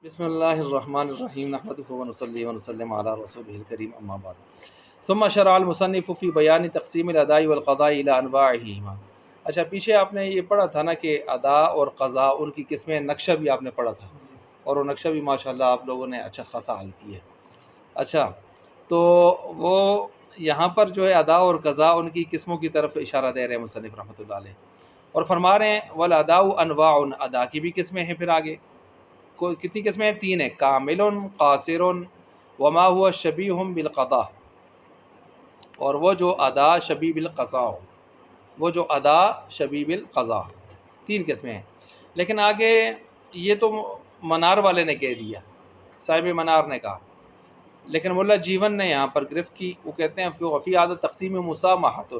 بسم اللہ الرحمن الرحیم نحمدہ ونصلی ونسلم علی رسولہ الکریم اما بعد ثم شرع المصنف فی بیان تقسیم الاداء والقضاء الی انواعہما۔ اچھا، پیچھے آپ نے یہ پڑھا تھا نا کہ ادا اور قضاء ان کی قسمیں، نقشہ بھی آپ نے پڑھا تھا، اور وہ نقشہ بھی ماشاءاللہ آپ لوگوں نے اچھا خاصا حل کیا۔ اچھا، تو وہ یہاں پر جو ہے ادا اور قضاء ان کی قسموں کی طرف اشارہ دے رہے ہیں مصنف رحمۃ اللہ علیہ، اور فرما رہے ہیں والاداء انواع، ادا کی بھی قسمیں ہیں۔ پھر آگے کتنی قسمیں ہیں؟ تین ہیں، کامل، قاصر، وما ہوا شبیہ بالقضاء، اور وہ جو ادا شبیہ بالقضاء ہو، وہ جو ادا شبیہ بالقضاء، تین قسمیں ہیں۔ لیکن آگے یہ تو منار والے نے کہہ دیا، صاحب منار نے کہا، لیکن مولا جیون نے یہاں پر گرفت کی، وہ کہتے ہیں فی عادت تقسیم مسامحۃ،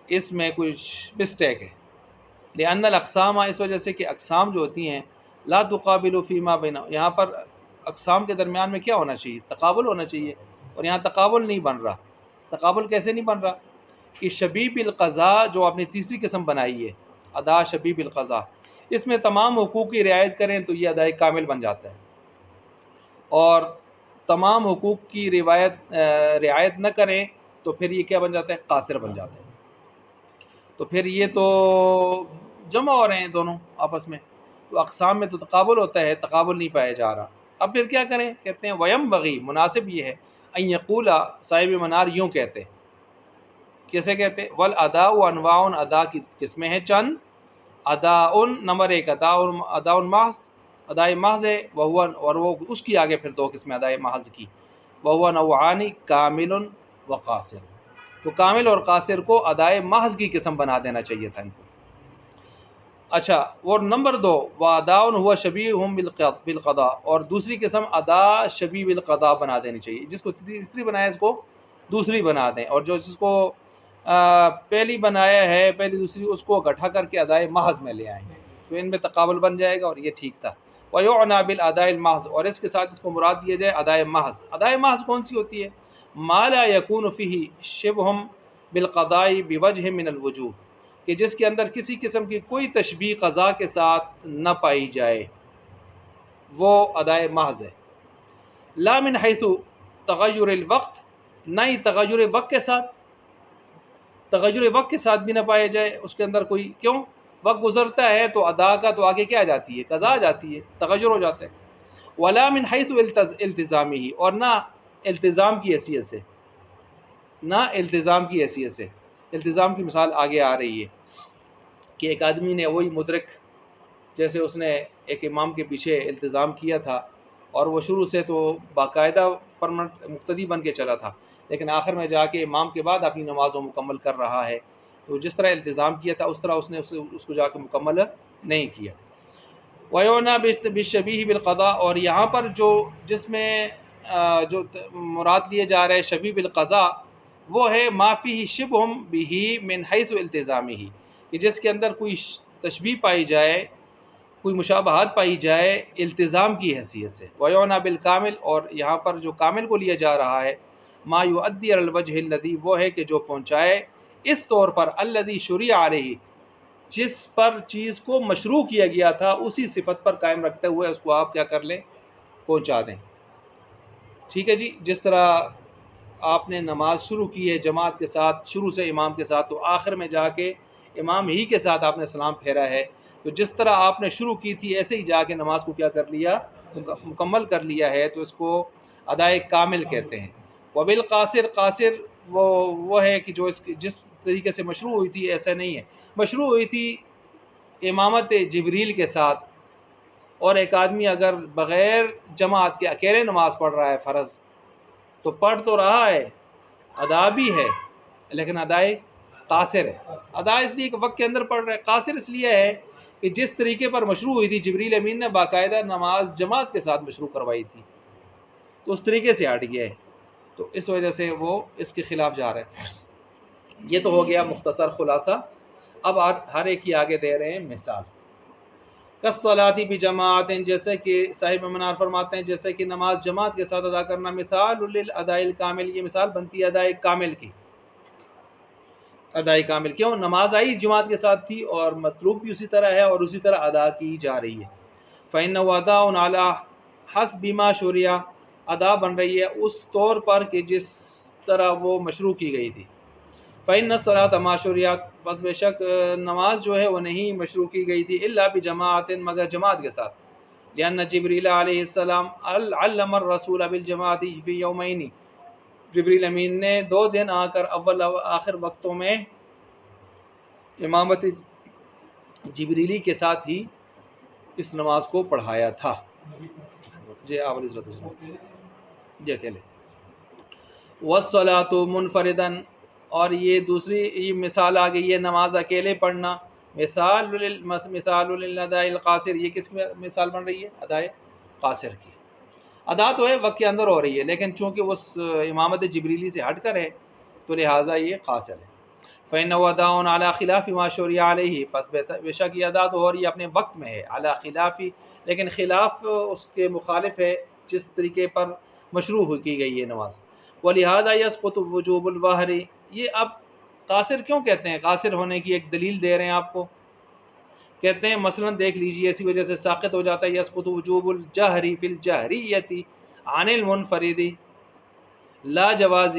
اس میں کچھ مسٹیک ہے، لأن الاقسام، اس وجہ سے کہ اقسام جو ہوتی ہیں لا تقابل فیما بین، یہاں پر اقسام کے درمیان میں کیا ہونا چاہیے؟ تقابل ہونا چاہیے، اور یہاں تقابل نہیں بن رہا۔ تقابل کیسے نہیں بن رہا؟ کہ شبیہ بالقضاء جو آپ نے تیسری قسم بنائی ہے، ادا شبیہ بالقضاء، اس میں تمام حقوق کی رعایت کریں تو یہ ادائے کامل بن جاتا ہے، اور تمام حقوق کی رعایت نہ کریں تو پھر یہ کیا بن جاتا ہے؟ قاصر بن جاتا ہے۔ تو پھر یہ تو جمع ہو رہے ہیں دونوں آپس میں، تو اقسام میں تو تقابل ہوتا ہے، تقابل نہیں پایا جا رہا۔ اب پھر کیا کریں؟ کہتے ہیں ویم بغی، مناسب یہ ہے ان یقولا، صاحب منار یوں کہتے ہیں، کیسے کہتے ہیں؟ والادا و انواع، ادا کی قسمیں ہیں چند، ادا نمبر ایک ادا محض، ادائے محض ہے، وہ اور وہ اس کی آگے پھر دو قسمیں ادائے محض کی، وہ نوعانی کامل و قاصر، تو کامل اور قاصر کو ادائے محض کی قسم بنا دینا چاہیے تھا ان کو۔ اچھا، اور نمبر دو واداء ہوا شبیہ بالقضاء، اور دوسری قسم ادا شبیہ بالقضاء بنا دینی چاہیے، جس کو تیسری بنایا اس کو دوسری بنا دیں، اور جو جس کو پہلی بنایا ہے پہلی دوسری، اس کو گٹھا کر کے ادائے محض میں لے آئیں، تو ان میں تقابل بن جائے گا، اور یہ ٹھیک تھا۔ وَيُعْنَى بِالْأَدَاءِ الْمَحْضِ، اور اس کے ساتھ اس کو مراد دیا جائے ادائے محض۔ ادائے محض کون سی ہوتی ہے؟ ما لا يكون فيه شبہ بالقضاء بوجہ من الوجوہ، کہ جس کے اندر کسی قسم کی کوئی تشبیہ قضاء کے ساتھ نہ پائی جائے، وہ ادائے محض ہے۔ لا من حیث تغیر الوقت، نہ ہی تغیر وقت کے ساتھ، تغیر وقت کے ساتھ بھی نہ پایا جائے اس کے اندر کوئی، کیوں؟ وقت گزرتا ہے تو ادا کا تو آگے کیا آ جاتی ہے؟ قضاء آ جاتی ہے، تغیر ہو جاتا ہے۔ ولا من حیث التزامی، اور نہ التزام کی حیثیت سے، نہ التزام کی حیثیت سے۔ التزام کی مثال آگے آ رہی ہے کہ ایک آدمی نے وہی مدرک، جیسے اس نے ایک امام کے پیچھے التزام کیا تھا، اور وہ شروع سے تو باقاعدہ پرمنٹ مقتدی بن کے چلا تھا، لیکن آخر میں جا کے امام کے بعد اپنی نماز کو مکمل کر رہا ہے، تو جس طرح التزام کیا تھا اس طرح اس نے اس کو جا کے مکمل نہیں کیا۔ وَيُعْنَى بِالشَّبِيهِ بِالْقَضَاء، اور یہاں پر جو جس میں جو مراد لیے جا رہے شبیہ بالقضاء، وہ ہے ما فیہ شبہ بہ من حیث التزامہ، کہ جس کے اندر کوئی تشبیہ پائی جائے، کوئی مشابہات پائی جائے التزام کی حیثیت سے۔ وَيُعْنَى بِالْكَامِلِ، اور یہاں پر جو کامل کو لیا جا رہا ہے ما یؤدی علی الوجہ الذی، وہ ہے کہ جو پہنچائے اس طور پر الذی شرع علیہ، جس پر چیز کو مشروع کیا گیا تھا اسی صفت پر قائم رکھتے ہوئے اس کو آپ کیا کر لیں؟ پہنچا دیں۔ ٹھیک ہے جی، جس طرح آپ نے نماز شروع کی ہے جماعت کے ساتھ، شروع سے امام کے ساتھ، تو آخر میں جا کے امام ہی کے ساتھ آپ نے سلام پھیرا ہے، تو جس طرح آپ نے شروع کی تھی ایسے ہی جا کے نماز کو کیا کر لیا؟ مکمل کر لیا ہے، تو اس کو ادائے کامل کہتے ہیں۔ وبالقاصر، قاصر وہ ہے کہ جو جس طریقے سے مشروع ہوئی تھی ایسا نہیں ہے، مشروع ہوئی تھی امامت جبریل کے ساتھ، اور ایک آدمی اگر بغیر جماعت کے اکیلے نماز پڑھ رہا ہے فرض، تو پڑھ تو رہا ہے، ادا بھی ہے، لیکن ادائے قاصر ہے۔ ادا اس لیے کہ وقت کے اندر پڑھ رہا ہے، قاصر اس لیے ہے کہ جس طریقے پر مشروع ہوئی تھی جبریل امین نے باقاعدہ نماز جماعت کے ساتھ مشروع کروائی تھی، تو اس طریقے سے ہٹ گیا ہے، تو اس وجہ سے وہ اس کے خلاف جا رہا ہے۔ یہ تو ہو گیا مختصر خلاصہ۔ اب ہر ایک کی آگے دے رہے ہیں مثال۔ کالصلاۃ بجماعت، جیسے کہ صاحب منار فرماتے ہیں جیسے کہ نماز جماعت کے ساتھ ادا کرنا، مثال للاداء الکامل، یہ مثال بنتی ہے ادائے کامل کی۔ ادائے کامل کیوں؟ نماز آئی جماعت کے ساتھ تھی، اور مطلوب بھی اسی طرح ہے، اور اسی طرح ادا کی جا رہی ہے۔ فإنہ اداء علی حسب ما شریعہ ادا بن رہی ہے اس طور پر کہ جس طرح وہ مشروع کی گئی تھی. فإن الصلاۃ ما شریعت بس بے شک نماز جو ہے وہ نہیں مشروع کی گئی تھی الا بجماعت مگر جماعت کے ساتھ. لأن جبریل علیہ السلام علم الرسول بالجماعت فی یومین جبریل امین نے 2 دن آ کر اول و آخر وقتوں میں امامت جبریلی کے ساتھ ہی اس نماز کو پڑھایا تھا. جی آپ علیہ السلام جی اکیلے. والصلاۃ منفردن اور یہ دوسری یہ مثال آ گئی ہے نماز اکیلے پڑھنا. مثال للاداء القاصر یہ کس میں مثال بن رہی ہے؟ ادائے قاصر کی. ادا تو ہے وقت کے اندر ہو رہی ہے لیکن چونکہ وہ امامت جبریلی سے ہٹ کر ہے تو لہٰذا یہ قاصر ہے. فإنه أداء على خلاف ما شرع علیہ پس بے شک یہ ادا تو ہو رہی ہے اپنے وقت میں ہے علی خلاف لیکن خلاف اس کے مخالف ہے جس طریقے پر مشروع کی گئی ہے نماز. ولہذا يسقط وجوب الظہر یہ اب قاصر کیوں کہتے ہیں؟ قاصر ہونے کی ایک دلیل دے رہے ہیں آپ کو. کہتے ہیں مثلا دیکھ لیجئے اسی وجہ سے ساقط ہو جاتا ہے یسقط وجوب الجہری فی الجہریت عن المنفرد لا جوازہ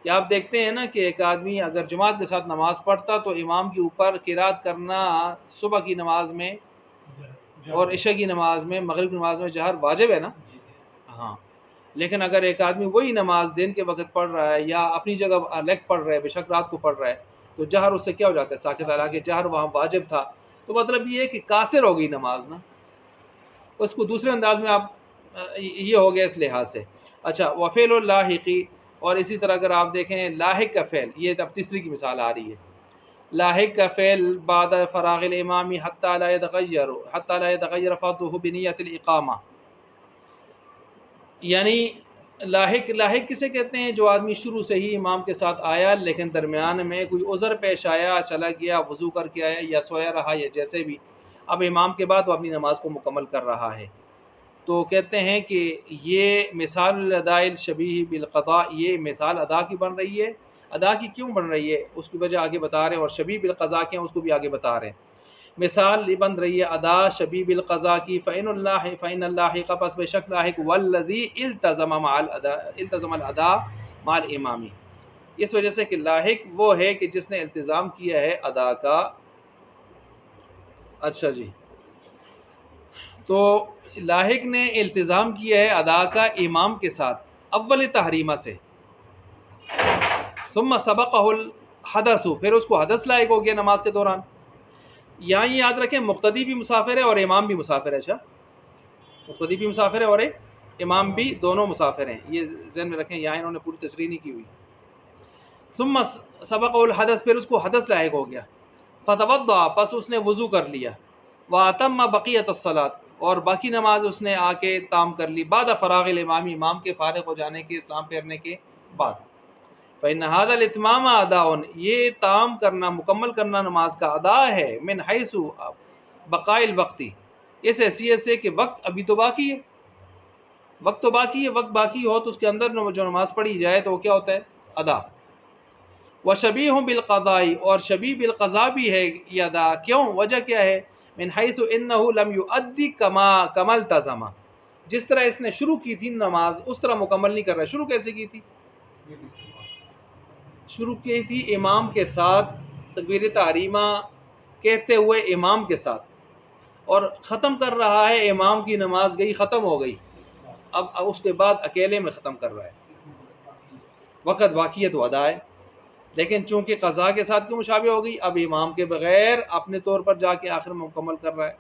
کہ آپ دیکھتے ہیں نا کہ ایک آدمی اگر جماعت کے ساتھ نماز پڑھتا تو امام کے اوپر قرات کرنا صبح کی نماز میں اور عشاء کی نماز میں مغرب کی نماز میں جہر واجب ہے نا. ہاں لیکن اگر ایک آدمی وہی نماز دن کے وقت پڑھ رہا ہے یا اپنی جگہ الگ پڑھ رہا ہے بے شک رات کو پڑھ رہا ہے تو جہر اس سے کیا ہو جاتا ہے؟ ساقط. حالانکہ جہر وہاں واجب تھا. تو مطلب یہ ہے کہ قاصر ہو گئی نماز نا. اس کو دوسرے انداز میں آپ یہ ہو گیا اس لحاظ سے. اچھا وفعل اللاحقی اور اسی طرح اگر آپ دیکھیں لاحق کا فعل یہ اب تیسری کی مثال آ رہی ہے. لاحق کا فعل بعد فراغ الامام حتی لا يتغیر فرضه بنیت الاقامہ یعنی لاحق کسے کہتے ہیں؟ جو آدمی شروع سے ہی امام کے ساتھ آیا لیکن درمیان میں کوئی عذر پیش آیا چلا گیا وضو کر کے آیا یا سویا رہا یا جیسے بھی اب امام کے بعد وہ اپنی نماز کو مکمل کر رہا ہے. تو کہتے ہیں کہ یہ مثال الاداء الشبیہ بالقضاء یہ مثال ادا کی بن رہی ہے. ادا کی کیوں بن رہی ہے اس کی وجہ آگے بتا رہے ہیں اور شبیہ بالقضاء کے ہیں اس کو بھی آگے بتا رہے ہیں. مثال بن رہی ہے ادا شبیہ بالقضاء کی فإن اللاحق پس بے شک لاحق والذی التزم الاداء مع الامام اس وجہ سے کہ لاحق وہ ہے کہ جس نے التزام کیا ہے ادا کا. اچھا جی تو لاحق نے التزام کیا ہے ادا کا امام کے ساتھ اول تحریمہ سے. ثم سبقہ الحدث پھر اس کو حدث لاحق ہو گیا نماز کے دوران. یہاں یہ یاد رکھیں مقتدی بھی مسافر ہے اور امام بھی مسافر ہے. اچھا مقتدی بھی مسافر ہے اور امام بھی دونوں مسافر ہیں یہ ذہن میں رکھیں. یہاں انہوں نے پوری تشریح نہیں کی ہوئی. ثم سبقہ الحدث پھر اس کو حدث لاحق ہو گیا. فتوضا پس اس نے وضو کر لیا. واتم بقیۃ الصلاۃ اور باقی نماز اس نے آ کے تام کر لی بعد فراغ الامام امام کے فارغ ہو جانے کے اسلام پھیرنے کے بعد. فإن هذا الاتمام اداء یہ تام کرنا مکمل کرنا نماز کا ادا ہے من حیث بقاء الوقت اس حیثیت سے کہ وقت ابھی تو باقی ہے. وقت تو باقی ہے. وقت باقی ہو تو اس کے اندر جو نماز پڑھی جائے تو وہ کیا ہوتا ہے؟ ادا. وشبیہ بالقضاء اور شبیہ بالقضاء بھی ہے یہ ادا. کیوں؟ وجہ کیا ہے؟ من حیث انہ لم یؤدی کما التزم جس طرح اس نے شروع کی تھی نماز اس طرح مکمل نہیں کر رہا. شروع کیسے کی تھی؟ شروع کی تھی امام کے ساتھ تکبیر تحریمہ کہتے ہوئے امام کے ساتھ اور ختم کر رہا ہے امام کی نماز گئی ختم ہو گئی اب اس کے بعد اکیلے میں ختم کر رہا ہے. وقت باقی ہے تو ادا ہے لیکن چونکہ قضاء کے ساتھ کیوں مشابہ ہو گئی اب امام کے بغیر اپنے طور پر جا کے آخر میں مکمل کر رہا ہے.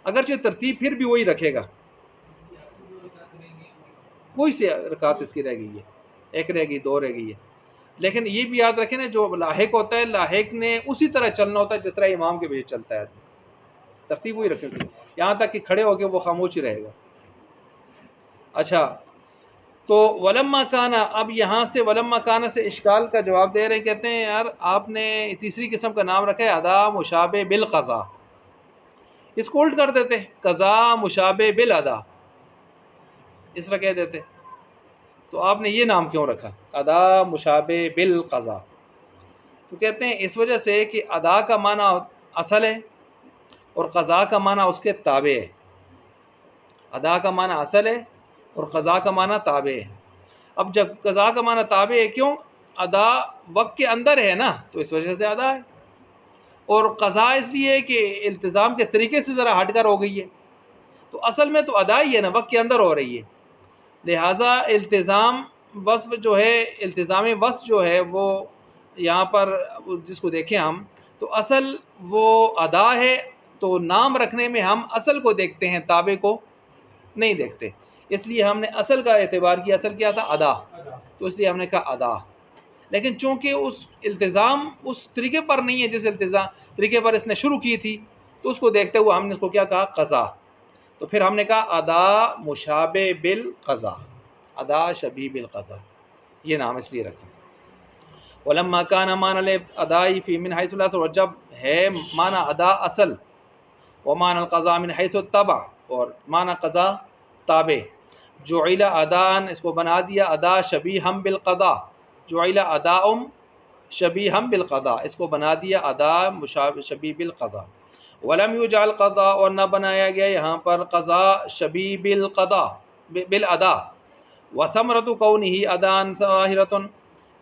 اگرچہ ترتیب پھر بھی وہی رکھے گا. کوئی سی رکعت اس کی رہ گئی ہے ایک رہ گئی دو رہ گئی ہے لیکن یہ بھی یاد رکھیں نا جو لاحق ہوتا ہے لاحق نے اسی طرح چلنا ہوتا ہے جس طرح امام کے پیچھے چلتا ہے. ترتیب وہی رکھیں گے یہاں تک کہ کھڑے ہو کے وہ خاموش ہی رہے گا. اچھا تو ولما کانا اب یہاں سے ولما کانا سے اشکال کا جواب دے رہے ہیں. کہتے ہیں یار آپ نے تیسری قسم کا نام رکھا ہے ادا مشابہ بالقضاء. اس کو الٹ کر دیتے قضاء مشابہ بالادا اس طرح کہہ دیتے. تو آپ نے یہ نام کیوں رکھا ادا مشابہ بالقضاء؟ تو کہتے ہیں اس وجہ سے کہ ادا کا معنی اصل ہے اور قضاء کا معنی اس کے تابع ہے. ادا کا معنی اصل ہے اور قضا کا معنی تابع ہے۔ اب جب قضا کا معنی تابع ہے، کیوں؟ ادا وقت کے اندر ہے نا، تو اس وجہ سے ادا ہے، اور قضا اس لیے کہ التزام کے طریقے سے ذرا ہٹ کر ہو گئی ہے، تو اصل میں تو ادا ہی ہے نا، وقت کے اندر ہو رہی ہے، لہٰذا التزام وصف جو ہے، التزام وصف جو ہے وہ یہاں پر جس کو دیکھیں ہم، تو اصل وہ ادا ہے، تو نام رکھنے میں ہم اصل کو دیکھتے ہیں، تابع کو نہیں دیکھتے، اس لیے ہم نے اصل کا اعتبار کیا، اصل کیا تھا؟ ادا، تو اس لیے ہم نے کہا ادا۔ لیکن چونکہ اس التزام اس طریقے پر نہیں ہے جس التزام طریقے پر اس نے شروع کی تھی، تو اس کو دیکھتے ہوئے ہم نے اس کو کیا کہا؟ قضا، تو پھر ہم نے کہا ادا مشابہ بالقضا، ادا شبیہ بالقضا، یہ نام اس لیے رکھا۔ ولما کان معنی الاداء فی من حیث الاصل، اور جب ہے معنی ادا اصل، ومعنی القضاء من حیث التبع، اور معنی قضا تابع، جعل اداء، اس کو بنا دیا ادا شبیہا بالقضاء، جعل اداء شبیہا بالقضاء، اس کو بنا دیا ادا شبیہ بالقضاء۔ ولم یجعل قضاء، اور نہ بنایا گیا یہاں پر قضا شبیہ بالقضاء بالادا، وثمرۃ کونہ ادا ظاہرۃ،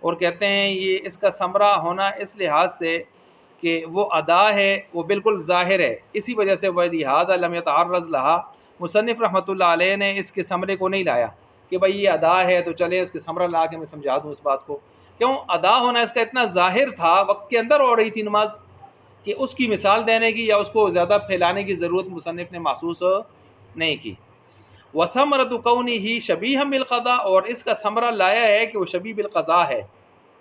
اور کہتے ہیں یہ اس کا ثمرہ ہونا اس لحاظ سے کہ وہ ادا ہے، وہ بالکل ظاہر ہے، اسی وجہ سے وَلِهَذَا لَمْ يَتَعَرَّض لَهَا، مصنف رحمۃ اللہ علیہ نے اس کے ثمرے کو نہیں لایا کہ بھائی یہ ادا ہے تو چلے اس کے ثمرہ لا کے میں سمجھا دوں اس بات کو، کیوں؟ ادا ہونا اس کا اتنا ظاہر تھا، وقت کے اندر ہو رہی تھی نماز، کہ اس کی مثال دینے کی یا اس کو زیادہ پھیلانے کی ضرورت مصنف نے محسوس نہیں کی۔ وَثَمْرَةُ كَوْنِهِ شَبِيهًا بِالْقَضَاء، اور اس کا ثمرہ لایا ہے کہ وہ شبیہ بالقضاء ہے،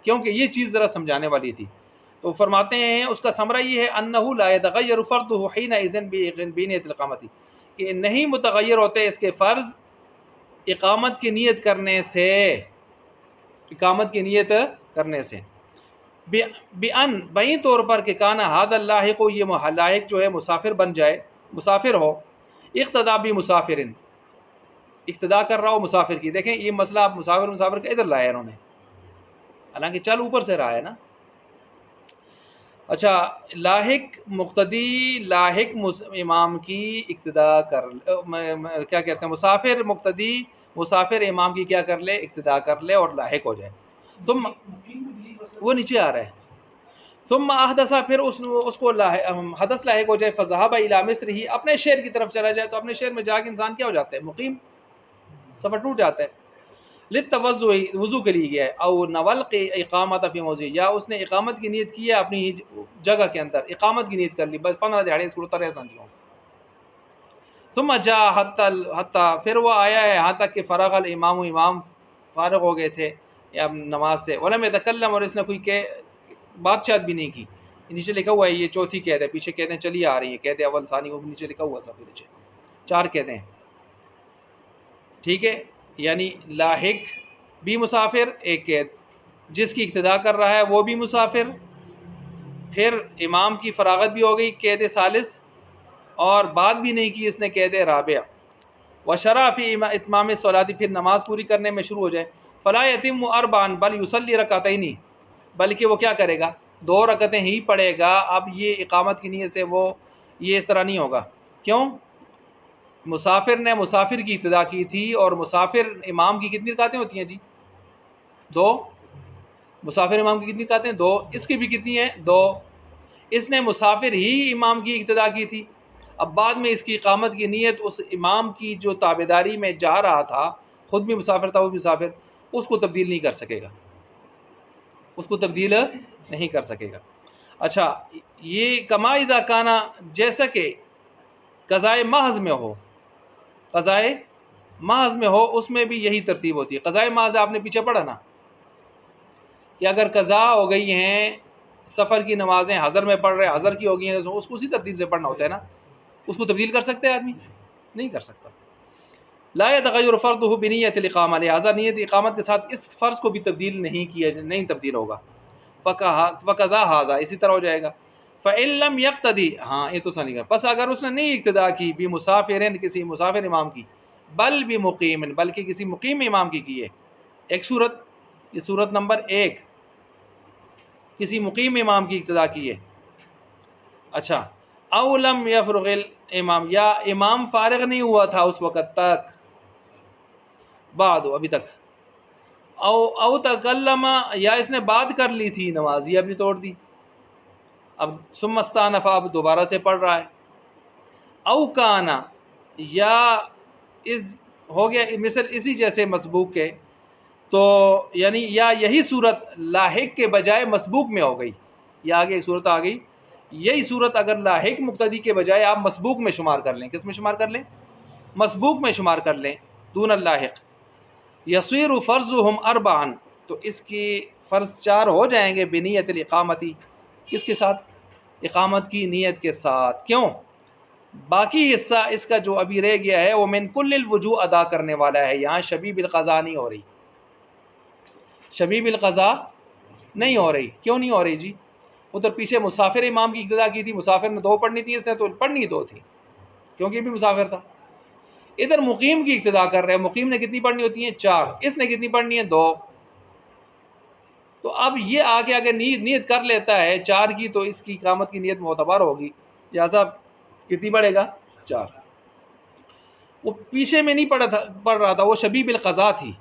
کیونکہ یہ چیز ذرا سمجھانے والی تھی، تو فرماتے ہیں اس کا ثمرہ یہ ہے انہ لا يتغیر فرضہ حینئذ بنیۃ الاقامۃ، کہ نہیں متغیر ہوتے اس کے فرض اقامت کی نیت کرنے سے، اقامت کی نیت کرنے سے، بأن بئی طور پر کہ کانا ھذا اللاحق، یہ لاحق جو ہے مسافر بن جائے، مسافر ہو، اقتدا بمسافر، اقتدا کر رہا ہو مسافر کی۔ دیکھیں یہ مسئلہ آپ مسافر کا ادھر لایا انہوں نے، حالانکہ چل اوپر سے رہا ہے نا۔ اچھا، لاحق مقتدی، لاحق امام کی اقتدا کر، کیا کہتے ہیں، مسافر مقتدی، مسافر امام کی کیا کر لے؟ اقتدا کر لے اور لاحق ہو جائے۔ ثم وہ نیچے آ رہا ہے، ثم احدث، پھر اس کو حدث لاحق ہو جائے، فذهب الى مصر، ہی اپنے شہر کی طرف چلا جائے، تو اپنے شہر میں جا کے انسان کیا ہو جاتا ہے؟ مقیم، سفر ٹوٹ جاتا ہے۔ للتوضؤ، وضو کے لیے گیا ہے، او نول اقامت فی موضع، یا اس نے اقامت کی نیت کی ہے اپنی جگہ کے اندر، اقامت کی نیت کر لی، بس 15 دہاڑے اس کو اتر ہے سمجھو۔ ثم جاء حتی، پھر وہ آیا ہے یہاں تک کہ فرغ الامام، امام فارغ ہو گئے تھے یا نماز سے، ولم يتکلم، اور اس نے کوئی بات شاد بھی نہیں کی۔ نیچے لکھا ہوا ہے، یہ چوتھی قید ہے، پیچھے قیدیں چلی آ رہی ہیں، قید اول ثانی وہ نیچے لکھا ہوا سب نیچے 4 قیدیں، ٹھیک ہے، یعنی لاحق بھی مسافر ایک قید، جس کی ابتدا کر رہا ہے وہ بھی مسافر، پھر امام کی فراغت بھی ہو گئی قید ثالث، اور بات بھی نہیں کی اس نے قید رابع، وشرع فی اتمام الصلاۃ، پھر نماز پوری کرنے میں شروع ہو جائے، فلا یتم اربعا بل یصلی رکعتین، بلکہ وہ کیا کرے گا؟ 2 رکعتیں ہی پڑھے گا۔ اب یہ اقامت کی نیت سے وہ یہ اس طرح نہیں ہوگا، کیوں؟ مسافر نے مسافر کی ابتدا کی تھی، اور مسافر امام کی کتنی رکعتیں ہوتی ہیں جی؟ 2۔ مسافر امام کی کتنی رکعتیں؟ 2۔ اس کی بھی کتنی ہیں؟ 2۔ اس نے مسافر ہی امام کی ابتدا کی تھی، اب بعد میں اس کی اقامت کی نیت اس امام کی جو تابعداری میں جا رہا تھا، خود بھی مسافر تھا وہ بھی مسافر، اس کو تبدیل نہیں کر سکے گا، اس کو تبدیل نہیں کر سکے گا۔ اچھا، یہ کما اذا کانا، جیسا کہ قضائے محض میں ہو، قضائے محض میں ہو اس میں بھی یہی ترتیب ہوتی ہے۔ قضائے محض آپ نے پیچھے پڑھا نا، کہ اگر قضا ہو گئی ہیں سفر کی نمازیں، حضر میں پڑھ رہے، حضر کی ہو گئی ہیں، اس کو اسی ترتیب سے پڑھنا ہوتا ہے نا، اس کو تبدیل کر سکتے ہیں آدمی؟ نہیں کر سکتا۔ لا يتغیر فرضہ بنیت الاقامہ، لہٰذا نیت اقامت کے ساتھ اس فرض کو بھی تبدیل نہیں تبدیل ہوگا۔ فقضا ھذا، اسی طرح ہو جائے گا۔ فإن لم يقتدی، ہاں یہ تو سنی گا، پس اگر اس نے نہیں اقتدا کی بمسافرین، کسی مسافر امام کی، بل بمقیم، بلکہ کسی مقیم امام کی ہے، ایک صورت، یہ صورت نمبر 1، کسی مقیم امام کی اقتدا کی ہے۔ اچھا، او لم یفرغ امام، یا امام فارغ نہیں ہوا تھا اس وقت تک، بعد ابھی تک، او تکلم، یا اس نے بات کر لی تھی، نماز یہ اپنی توڑ دی، اب ثم استانف، اب دوبارہ سے پڑھ رہا ہے، او کانا، یا اس ہو گیا مثل اسی جیسے مسبوق کے، تو یعنی یا یہی صورت لاحق کے بجائے مسبوق میں ہو گئی، یہ آگے ایک صورت آ گئی، یہی صورت اگر لاحق مقتدی کے بجائے آپ مسبوق میں شمار کر لیں، کس میں شمار کر لیں؟ مسبوق میں شمار کر لیں، دون اللاحق، یصیر فرضہم اربعا، تو اس کی فرض 4 ہو جائیں گے، بنیت الاقامتی، کس کے ساتھ؟ اقامت کی نیت کے ساتھ، کیوں؟ باقی حصہ اس کا جو ابھی رہ گیا ہے وہ من کل الوجوہ ادا کرنے والا ہے، یہاں شبیہ بالقضاء نہیں ہو رہی، شبیہ بالقضاء نہیں ہو رہی، کیوں نہیں ہو رہی جی؟ ادھر پیچھے مسافر امام کی اقتدا کی تھی، مسافر نے 2 پڑھنی تھی، اس نے تو پڑھنی 2 تھی کیونکہ یہ بھی مسافر تھا، ادھر مقیم کی اقتدا کر رہے ہیں، مقیم نے کتنی پڑھنی ہوتی ہیں؟ 4، اس نے کتنی پڑھنی ہے؟ 2، تو اب یہ آگے اگر نیت کر لیتا ہے 4 کی، تو اس کی اقامت کی نیت معتبر ہوگی، لہٰذا کتنی پڑھے گا؟ 4۔ وہ پیچھے میں نہیں پڑھ رہا تھا، وہ شبیہ بالقضاء تھی،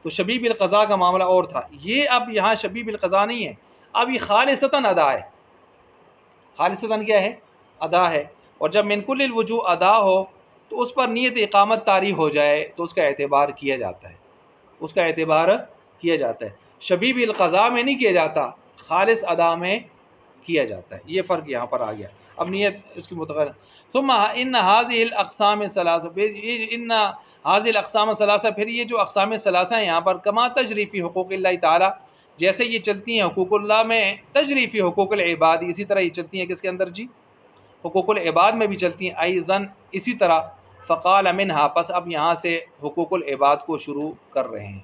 تو شبیہ بالقضاء کا معاملہ اور تھا، یہ اب یہاں شبیہ بالقضاء نہیں ہے، اب یہ خالصتاً ادا ہے، خالصتاً کیا ہے؟ ادا ہے، اور جب من کل الوجوہ ادا ہو تو اس پر نیت اقامت طاری ہو جائے تو اس کا اعتبار کیا جاتا ہے، اس کا اعتبار کیا جاتا ہے، شبیہ بالقضاء میں نہیں کیا جاتا، خالص ادا میں کیا جاتا ہے، یہ فرق یہاں پر آ گیا، اب نیت اس کی متغیر۔ ثم ان هذه الاقسام ثلاثہ، ان هذه الاقسام ثلاثہ، پھر یہ جو اقسام ثلاثہ ہیں یہاں پر، کما تجریفی حقوق اللہ تعالی، جیسے یہ چلتی ہیں حقوق اللہ میں، تجریفی حقوق العباد، اسی طرح یہ چلتی ہیں کس کے اندر جی؟ حقوق العباد میں بھی چلتی ہیں، ایضاً اسی طرح، فقال منها، پس اب یہاں سے حقوق العباد کو شروع کر رہے ہیں،